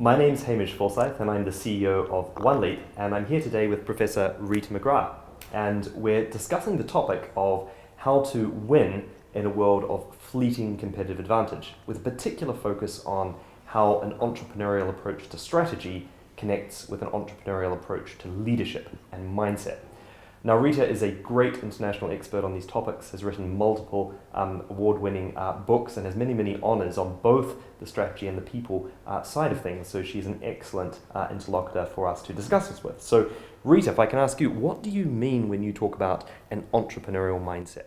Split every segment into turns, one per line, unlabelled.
My name's Hamish Forsyth and I'm the CEO of OneLeap, and I'm here today with Professor Rita McGrath, and we're discussing the topic of how to win in a world of fleeting competitive advantage, with a particular focus on how an entrepreneurial approach to strategy connects with an entrepreneurial approach to leadership and mindset. Now, Rita is a great international expert on these topics, has written multiple award-winning books and has many honours on both the strategy and the people side of things, so she's an excellent interlocutor for us to discuss this with. So, Rita, if I can ask you, what do you mean when you talk about an entrepreneurial mindset?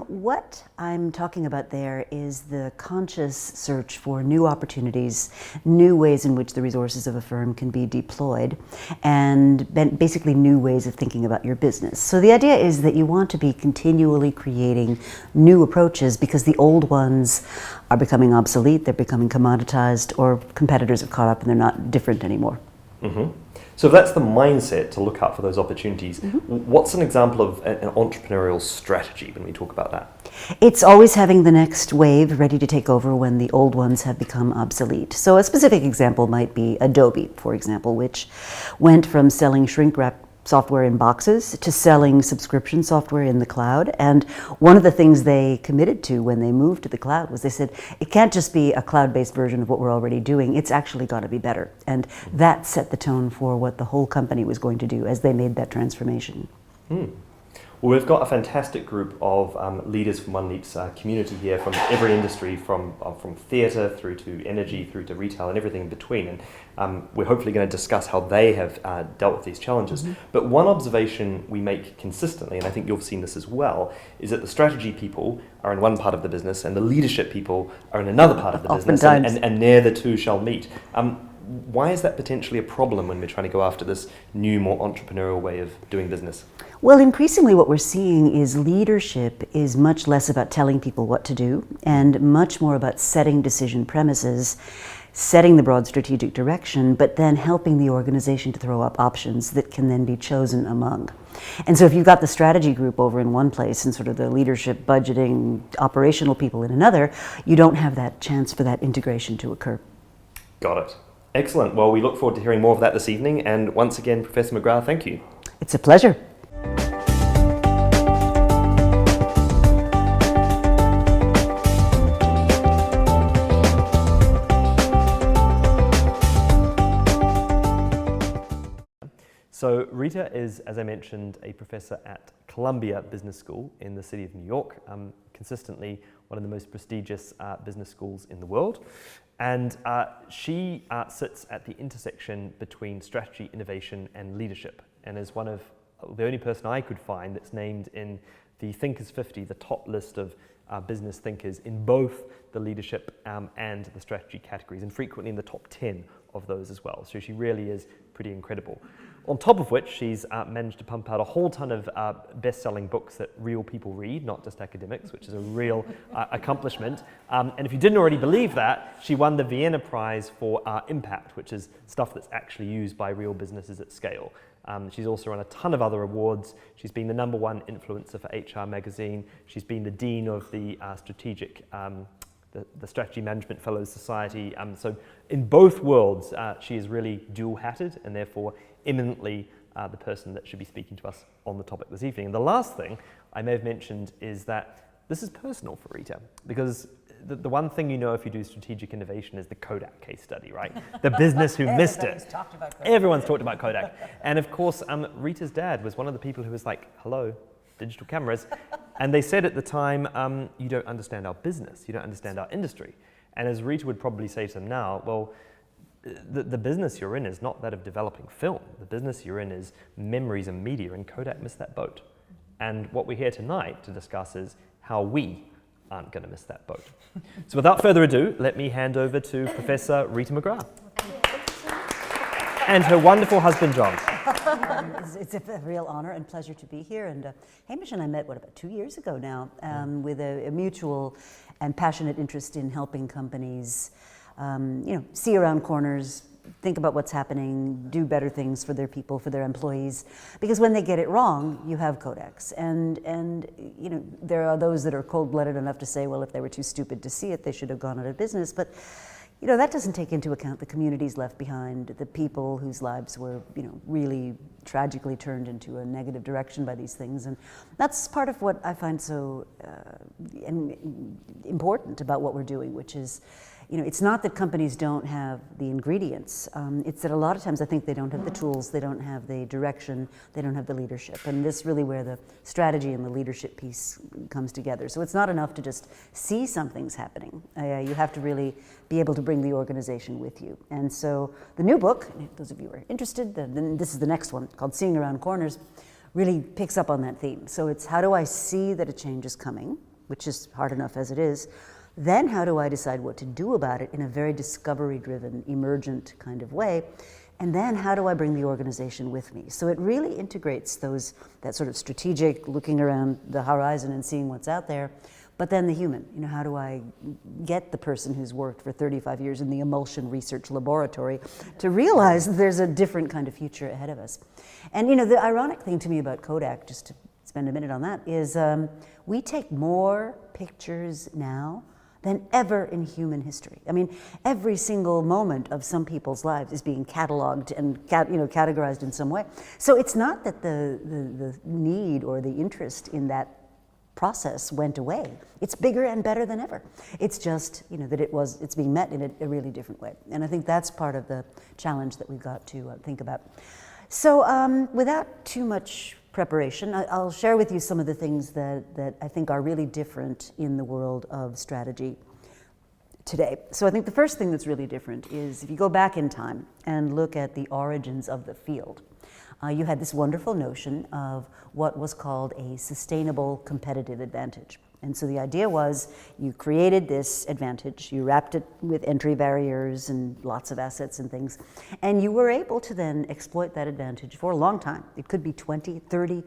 What I'm talking about there is the conscious search for new opportunities, new ways in which the resources of a firm can be deployed, and basically new ways of thinking about your business. So the idea is that you want to be continually creating new approaches because the old ones are becoming obsolete, they're becoming commoditized, or competitors have caught up and they're not different anymore.
Mm-hmm. So if that's the mindset to look out for those opportunities, what's an example of an entrepreneurial strategy when we talk about that?
It's always having the next wave ready to take over when the old ones have become obsolete. So a specific example might be Adobe, for example, which went from selling shrink-wrap software in boxes to selling subscription software in the cloud. And one of the things they committed to when they moved to the cloud was they said, it can't just be a cloud-based version of what we're already doing, it's actually got to be better. And that set the tone for what the whole company was going to do as they made that transformation.
Well, we've got a fantastic group of leaders from OneLeap's community here from every industry, from theatre through to energy, through to retail and everything in between. And we're hopefully going to discuss how they have dealt with these challenges. But one observation we make consistently, and I think you've seen this as well, is that the strategy people are in one part of the business and the leadership people are in another part of the business, and ne'er the two shall meet. Why is that potentially a problem when we're trying to go after this new, more entrepreneurial way of doing business?
Well, increasingly what we're seeing is leadership is much less about telling people what to do and much more about setting decision premises, setting the broad strategic direction, but then helping the organization to throw up options that can then be chosen among. And so if you've got the strategy group over in one place and sort of the leadership, budgeting, operational people in another, you don't have that chance for that integration to occur.
Got it. Excellent. Well, we look forward to hearing more of that this evening. And once again, Professor McGrath, thank you.
It's a pleasure.
So Rita is, as I mentioned, a professor at Columbia Business School in the city of New York, consistently one of the most prestigious business schools in the world. And she sits at the intersection between strategy, innovation, and leadership, and is one of the only person I could find that's named in the Thinkers 50, the top list of business thinkers in both the leadership and the strategy categories, and frequently in the top 10 of those as well. So she really is pretty incredible. On top of which, she's managed to pump out a whole ton of best-selling books that real people read, not just academics, which is a real accomplishment. And if you didn't already believe that, she won the Vienna Prize for Impact, which is stuff that's actually used by real businesses at scale. She's also won a ton of other awards. She's been the #1 influencer for HR magazine. She's been the dean of the the Strategy Management Fellows Society. So in both worlds, she is really dual-hatted and therefore eminently the person that should be speaking to us on the topic this evening. And the last thing I may have mentioned is that this is personal for Rita, because the one thing you know if you do strategic innovation is the Kodak case study, right? The business who missed it. Everyone's talked about Kodak. And of course, Rita's dad was one of the people who was like, hello, digital cameras. And they said at the time, you don't understand our business, you don't understand our industry. And as Rita would probably say to them now, well, the business you're in is not that of developing film. The business you're in is memories and media, and Kodak missed that boat. And what we're here tonight to discuss is how we aren't going to miss that boat. So without further ado, let me hand over to Professor Rita McGrath. And her wonderful husband, John.
It's a real honor and pleasure to be here. And Hamish and I met, about 2 years ago now, with a mutual and passionate interest in helping companies, see around corners, think about what's happening, do better things for their people, for their employees. Because when they get it wrong, you have Kodaks. And there are those that are cold-blooded enough to say, well, if they were too stupid to see it, they should have gone out of business. But that doesn't take into account the communities left behind, the people whose lives were, really tragically turned into a negative direction by these things. And that's part of what I find so important about what we're doing, which is, it's not that companies don't have the ingredients. It's that a lot of times I think they don't have the tools, they don't have the direction, they don't have the leadership. And this is really where the strategy and the leadership piece comes together. So it's not enough to just see something's happening. You have to really be able to bring the organization with you. And so the new book, those of you who are interested, then this is the next one, called Seeing Around Corners, really picks up on that theme. So it's how do I see that a change is coming, which is hard enough as it is. Then how do I decide what to do about it in a very discovery-driven, emergent kind of way? And then how do I bring the organization with me? So it really integrates that sort of strategic looking around the horizon and seeing what's out there, but then the human. How do I get the person who's worked for 35 years in the emulsion research laboratory to realize that there's a different kind of future ahead of us? And the ironic thing to me about Kodak, just to spend a minute on that, is we take more pictures now than ever in human history. I mean, every single moment of some people's lives is being cataloged and categorized in some way. So it's not that the need or the interest in that process went away. It's bigger and better than ever. It's just that it's being met in a really different way. And I think that's part of the challenge that we've got to think about. So without too much preparation, I'll share with you some of the things that I think are really different in the world of strategy today. So I think the first thing that's really different is if you go back in time and look at the origins of the field, you had this wonderful notion of what was called a sustainable competitive advantage. And so the idea was you created this advantage, you wrapped it with entry barriers and lots of assets and things, and you were able to then exploit that advantage for a long time. It could be 20, 30,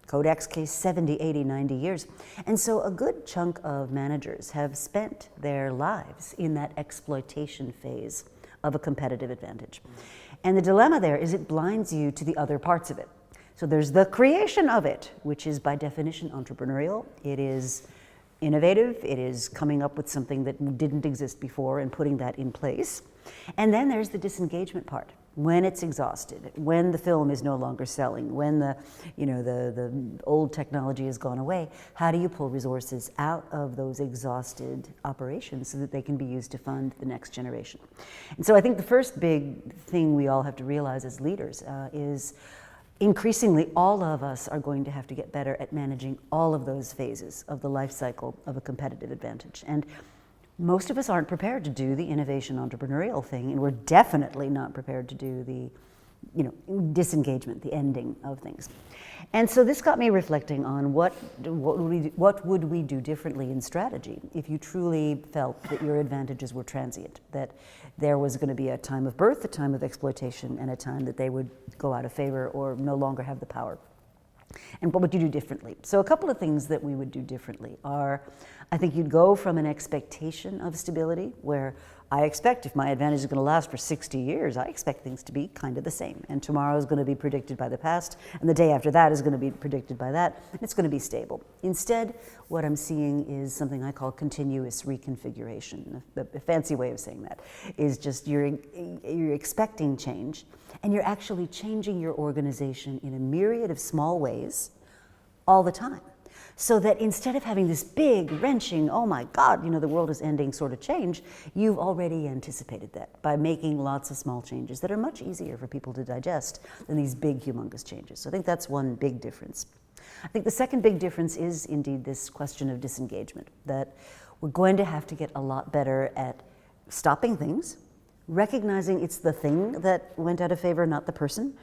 Kodak's case, 70, 80, 90 years. And so a good chunk of managers have spent their lives in that exploitation phase of a competitive advantage. And the dilemma there is it blinds you to the other parts of it. So there's the creation of it, which is by definition entrepreneurial. It is innovative. It is coming up with something that didn't exist before and putting that in place. And then there's the disengagement part. When it's exhausted, when the film is no longer selling, when the old technology has gone away, how do you pull resources out of those exhausted operations so that they can be used to fund the next generation? And so I think the first big thing we all have to realize as leaders is increasingly all of us are going to have to get better at managing all of those phases of the life cycle of a competitive advantage. And most of us aren't prepared to do the innovation entrepreneurial thing, and we're definitely not prepared to do the disengagement, the ending of things. And so this got me reflecting on what would we do differently in strategy if you truly felt that your advantages were transient, that there was going to be a time of birth, a time of exploitation, and a time that they would go out of favor or no longer have the power. And what would you do differently? So a couple of things that we would do differently are, I think you'd go from an expectation of stability where I expect if my advantage is going to last for 60 years, I expect things to be kind of the same. And tomorrow is going to be predicted by the past, and the day after that is going to be predicted by that, and it's going to be stable. Instead, what I'm seeing is something I call continuous reconfiguration. The fancy way of saying that is just you're expecting change, and you're actually changing your organization in a myriad of small ways all the time. So that instead of having this big, wrenching, oh my God, the world is ending sort of change, you've already anticipated that by making lots of small changes that are much easier for people to digest than these big, humongous changes. So I think that's one big difference. I think the second big difference is indeed this question of disengagement, that we're going to have to get a lot better at stopping things, recognizing it's the thing that went out of favor, not the person,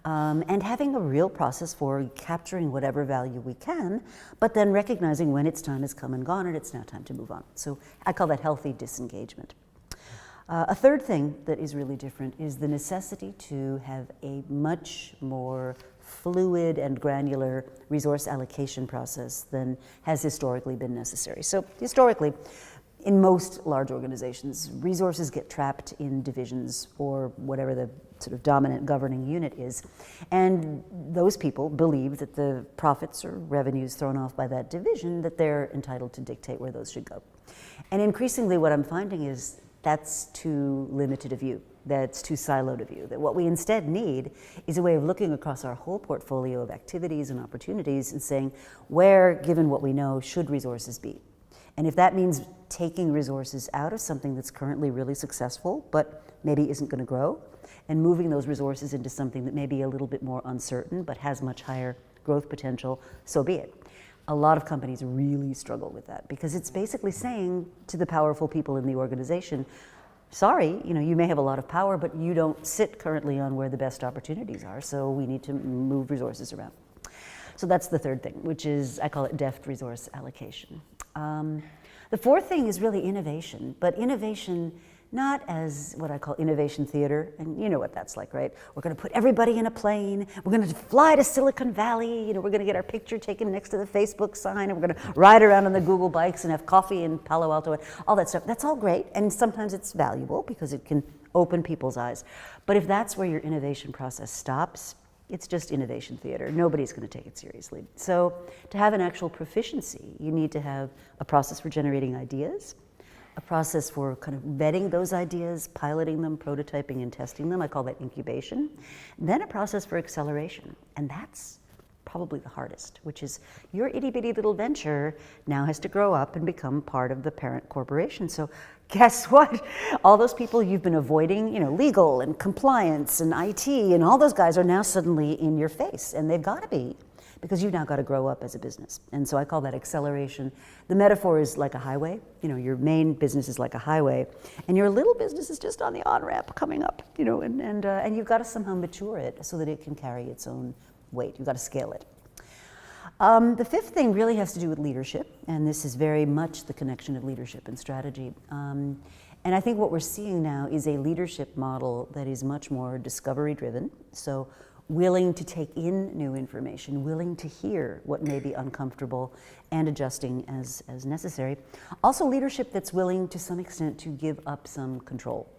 and having a real process for capturing whatever value we can, but then recognizing when its time has come and gone and it's now time to move on. So I call that healthy disengagement. A third thing that is really different is the necessity to have a much more fluid and granular resource allocation process than has historically been necessary. So historically, in most large organizations, resources get trapped in divisions or whatever the sort of dominant governing unit is. And those people believe that the profits or revenues thrown off by that division, that they're entitled to dictate where those should go. And increasingly what I'm finding is that's too limited a view. That's too siloed a view. That what we instead need is a way of looking across our whole portfolio of activities and opportunities and saying, where, given what we know, should resources be? And if that means taking resources out of something that's currently really successful, but maybe isn't going to grow, and moving those resources into something that may be a little bit more uncertain, but has much higher growth potential, so be it. A lot of companies really struggle with that because it's basically saying to the powerful people in the organization, sorry, you may have a lot of power, but you don't sit currently on where the best opportunities are, so we need to move resources around. So that's the third thing, which is, I call it deft resource allocation. The fourth thing is really innovation, but innovation not as what I call innovation theater, and you know what that's like, right? We're going to put everybody in a plane, we're going to fly to Silicon Valley, we're going to get our picture taken next to the Facebook sign, and we're going to ride around on the Google bikes and have coffee in Palo Alto, all that stuff. That's all great, and sometimes it's valuable because it can open people's eyes. But if that's where your innovation process stops, it's just innovation theater. Nobody's going to take it seriously. So to have an actual proficiency, you need to have a process for generating ideas, a process for kind of vetting those ideas, piloting them, prototyping and testing them. I call that incubation. And then a process for acceleration. And that's probably the hardest, which is your itty bitty little venture now has to grow up and become part of the parent corporation. So guess what? All those people you've been avoiding, legal and compliance and IT and all those guys are now suddenly in your face, and they've got to be, because you've now got to grow up as a business. And so I call that acceleration. The metaphor is like a highway. Your main business is like a highway, and your little business is just on the on-ramp coming up, and you've got to somehow mature it so that it can carry its own weight. You've got to scale it. The fifth thing really has to do with leadership, and this is very much the connection of leadership and strategy. And I think what we're seeing now is a leadership model that is much more discovery-driven, so willing to take in new information, willing to hear what may be uncomfortable, and adjusting as necessary. Also leadership that's willing to some extent to give up some control,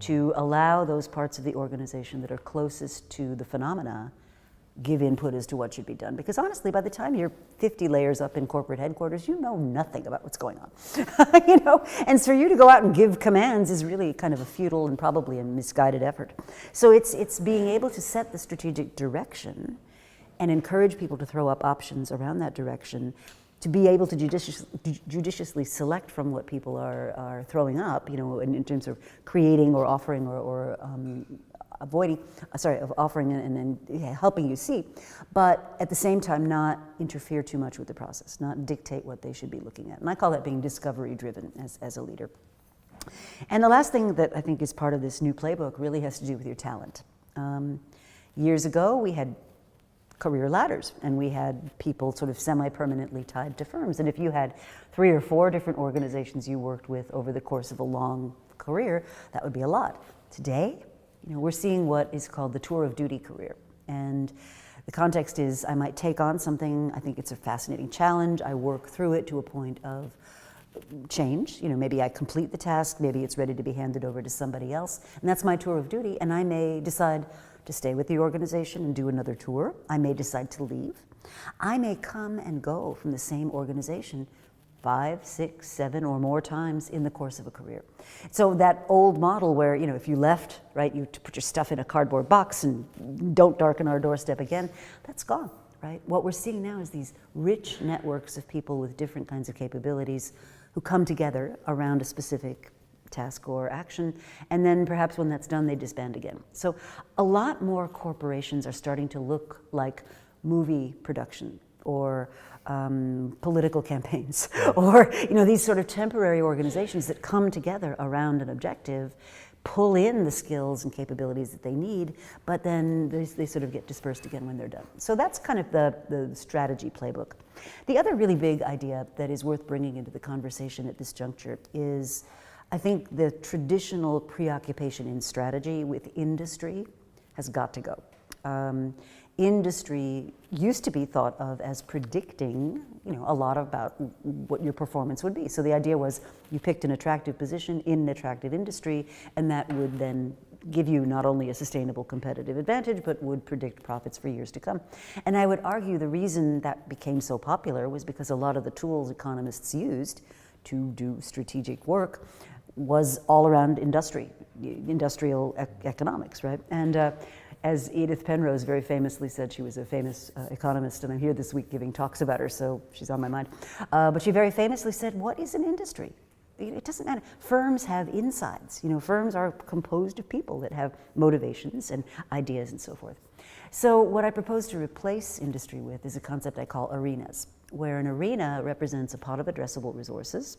to allow those parts of the organization that are closest to the phenomena give input as to what should be done. Because honestly, by the time you're 50 layers up in corporate headquarters, you know nothing about what's going on. And for you to go out and give commands is really kind of a futile and probably a misguided effort. So it's being able to set the strategic direction and encourage people to throw up options around that direction, to be able to judiciously select from what people are throwing up, in terms of creating or offering or offering and helping you see, but at the same time not interfere too much with the process, not dictate what they should be looking at. And I call that being discovery driven as a leader. And the last thing that I think is part of this new playbook really has to do with your talent. Years ago, we had career ladders, and we had people sort of semi-permanently tied to firms. And if you had 3 or 4 different organizations you worked with over the course of a long career, that would be a lot. Today, we're seeing what is called the tour of duty career. And the context is I might take on something, I think it's a fascinating challenge, I work through it to a point of change. Maybe I complete the task, maybe it's ready to be handed over to somebody else, and that's my tour of duty, and I may decide to stay with the organization and do another tour. I may decide to leave. I may come and go from the same organization 5, 6, 7 or more times in the course of a career. So that old model where, if you left, right, you put your stuff in a cardboard box and don't darken our doorstep again, that's gone, right? What we're seeing now is these rich networks of people with different kinds of capabilities who come together around a specific task or action, and then perhaps when that's done, they disband again. So a lot more corporations are starting to look like movie production or political campaigns, or these sort of temporary organizations that come together around an objective, pull in the skills and capabilities that they need, but then they sort of get dispersed again when they're done. So that's kind of the strategy playbook. The other really big idea that is worth bringing into the conversation at this juncture is, I think, the traditional preoccupation in strategy with industry has got to go. Industry used to be thought of as predicting, a lot about what your performance would be. So the idea was you picked an attractive position in an attractive industry, and that would then give you not only a sustainable competitive advantage, but would predict profits for years to come. And I would argue the reason that became so popular was because a lot of the tools economists used to do strategic work was all around industrial economics, right? And as Edith Penrose very famously said, she was a famous economist, and I'm here this week giving talks about her, so she's on my mind. But she very famously said, what is an industry? It doesn't matter. Firms have insides. Firms are composed of people that have motivations and ideas and so forth. So what I propose to replace industry with is a concept I call arenas, where an arena represents a pot of addressable resources,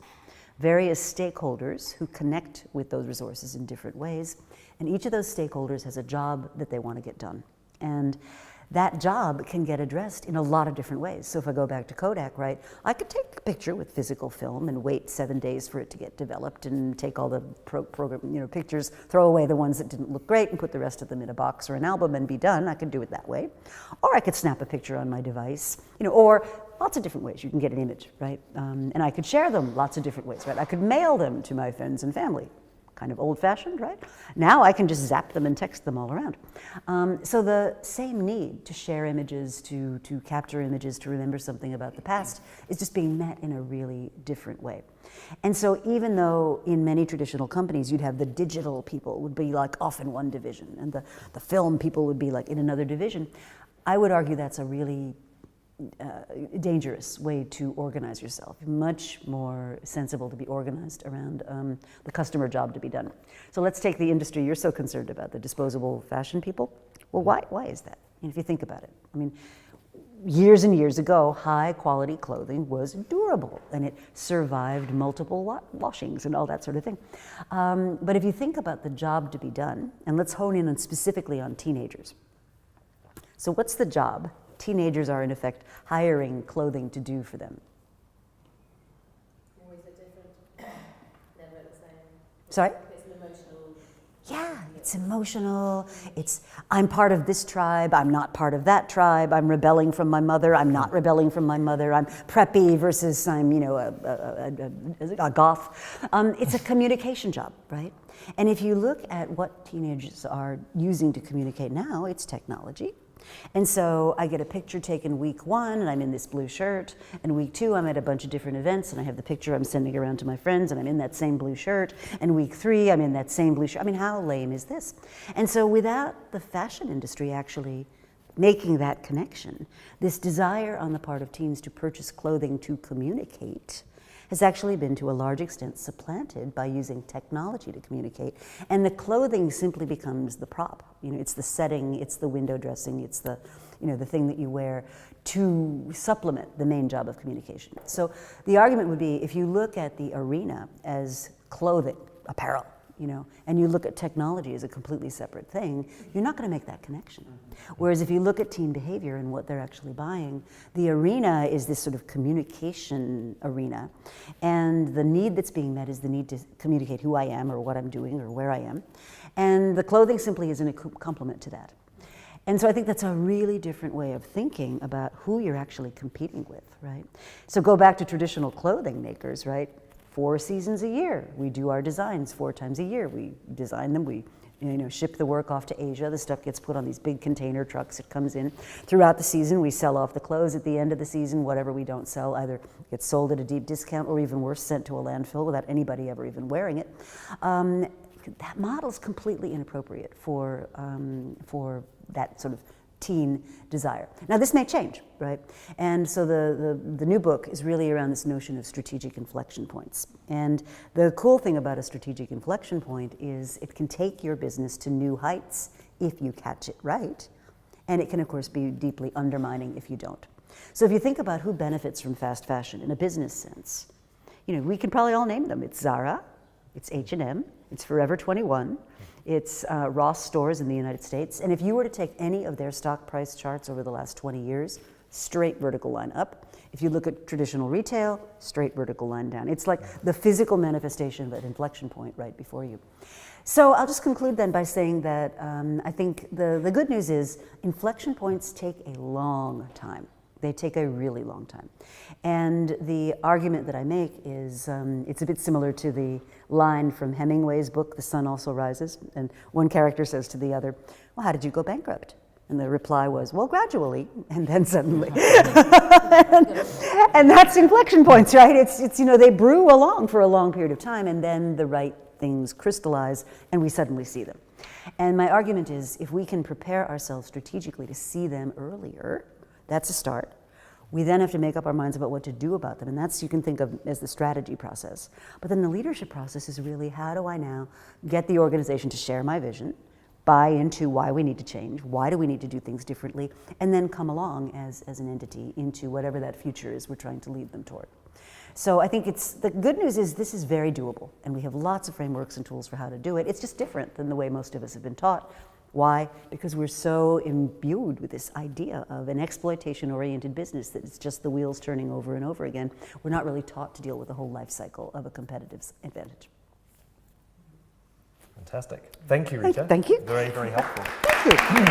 various stakeholders who connect with those resources in different ways, and each of those stakeholders has a job that they want to get done. And that job can get addressed in a lot of different ways. So if I go back to Kodak, right, I could take a picture with physical film and wait 7 days for it to get developed and take all the pictures, throw away the ones that didn't look great and put the rest of them in a box or an album and be done. I could do it that way. Or I could snap a picture on my device, or lots of different ways you can get an image, right? And I could share them lots of different ways, right? I could mail them to my friends and family. Kind of old-fashioned, right? Now I can just zap them and text them all around. So the same need to share images, to capture images, to remember something about the past is just being met in a really different way. And so even though in many traditional companies you'd have the digital people would be like off in one division and the film people would be like in another division, I would argue that's a really dangerous way to organize yourself. Much more sensible to be organized around the customer job to be done. So let's take the industry you're so concerned about, the disposable fashion people. Well, why is that? If you think about it. I mean, years and years ago, high quality clothing was durable and it survived multiple washings and all that sort of thing. But if you think about the job to be done, and let's hone in specifically on teenagers. So what's the job teenagers are in effect hiring clothing to do for them?
Always a different, never the same.
Sorry?
It's an emotional.
Yeah, it's emotional. It's, I'm part of this tribe, I'm not part of that tribe, I'm rebelling from my mother, I'm not rebelling from my mother, I'm preppy versus I'm, a goth. It's a communication job, right? And if you look at what teenagers are using to communicate now, it's technology. And so I get a picture taken week 1 and I'm in this blue shirt, and week 2 I'm at a bunch of different events and I have the picture I'm sending around to my friends and I'm in that same blue shirt, and week 3 I'm in that same blue shirt. I mean, how lame is this? And so without the fashion industry actually making that connection, this desire on the part of teens to purchase clothing to communicate has actually been to a large extent supplanted by using technology to communicate. And the clothing simply becomes the prop. It's the setting, it's the window dressing, it's the, the thing that you wear to supplement the main job of communication. So the argument would be, if you look at the arena as clothing, apparel, and you look at technology as a completely separate thing, you're not going to make that connection. Whereas if you look at teen behavior and what they're actually buying, the arena is this sort of communication arena, and the need that's being met is the need to communicate who I am or what I'm doing or where I am, and the clothing simply isn't a complement to that. And so I think that's a really different way of thinking about who you're actually competing with, right? So go back to traditional clothing makers, right? 4 seasons a year. We do our designs 4 times a year. We design them, we ship the work off to Asia. The stuff gets put on these big container trucks. It comes in. Throughout the season, we sell off the clothes. At the end of the season, whatever we don't sell either gets sold at a deep discount or even worse, sent to a landfill without anybody ever even wearing it. That model is completely inappropriate for that sort of teen desire. Now this may change, right? And so the new book is really around this notion of strategic inflection points. And the cool thing about a strategic inflection point is it can take your business to new heights if you catch it right. And it can of course be deeply undermining if you don't. So if you think about who benefits from fast fashion in a business sense, we can probably all name them. It's Zara, it's H&M, it's Forever 21, it's Ross stores in the United States. And if you were to take any of their stock price charts over the last 20 years, straight vertical line up. If you look at traditional retail, straight vertical line down. It's like the physical manifestation of an inflection point right before you. So I'll just conclude then by saying that I think the good news is inflection points take a long time. They take a really long time. And the argument that I make is it's a bit similar to the line from Hemingway's book, The Sun Also Rises. And one character says to the other, well, how did you go bankrupt? And the reply was, well, gradually, and then suddenly. And that's inflection points, right? It's they brew along for a long period of time, and then the right things crystallize, and we suddenly see them. And my argument is, if we can prepare ourselves strategically to see them earlier, that's a start. We then have to make up our minds about what to do about them, and that's, you can think of as the strategy process. But then the leadership process is really, how do I now get the organization to share my vision, buy into why we need to change, why do we need to do things differently, and then come along as an entity into whatever that future is we're trying to lead them toward. So I think the good news is this is very doable, and we have lots of frameworks and tools for how to do it. It's just different than the way most of us have been taught. Why? Because we're so imbued with this idea of an exploitation-oriented business that it's just the wheels turning over and over again. We're not really taught to deal with the whole life cycle of a competitive advantage.
Fantastic. Thank you, Rita.
Thank you.
Very, very helpful.
Thank you.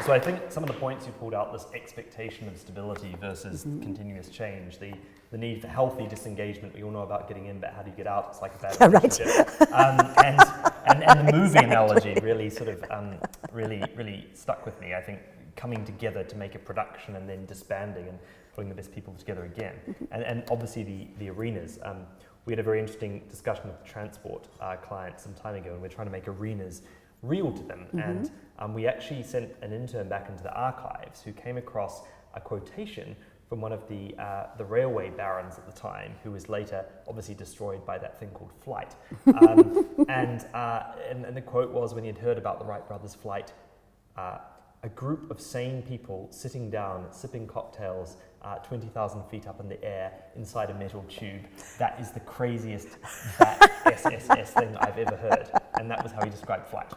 So I think some of the points you pulled out, this expectation of stability versus continuous change, the need for healthy disengagement. We all know about getting in, but how do you get out? It's like a bad relationship. And the movie analogy really sort of really stuck with me. I think coming together to make a production and then disbanding and putting the best people together again. And obviously the arenas. We had a very interesting discussion with the transport client some time ago, and we're trying to make arenas real to them. And we actually sent an intern back into the archives who came across a quotation from one of the railway barons at the time, who was later obviously destroyed by that thing called flight. And the quote was, when he had heard about the Wright brothers' flight, a group of sane people sitting down, sipping cocktails, 20,000 feet up in the air inside a metal tube. That is the craziest SSS thing I've ever heard. And that was how he described flight.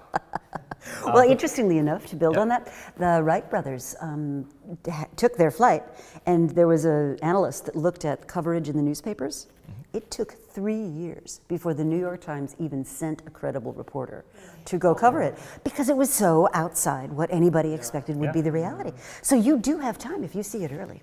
Well, interestingly enough, to build on that, the Wright brothers took their flight, and there was an analyst that looked at coverage in the newspapers. It took 3 years before the New York Times even sent a credible reporter to go cover it, because it was so outside what anybody expected would be the reality. So you do have time if you see it early.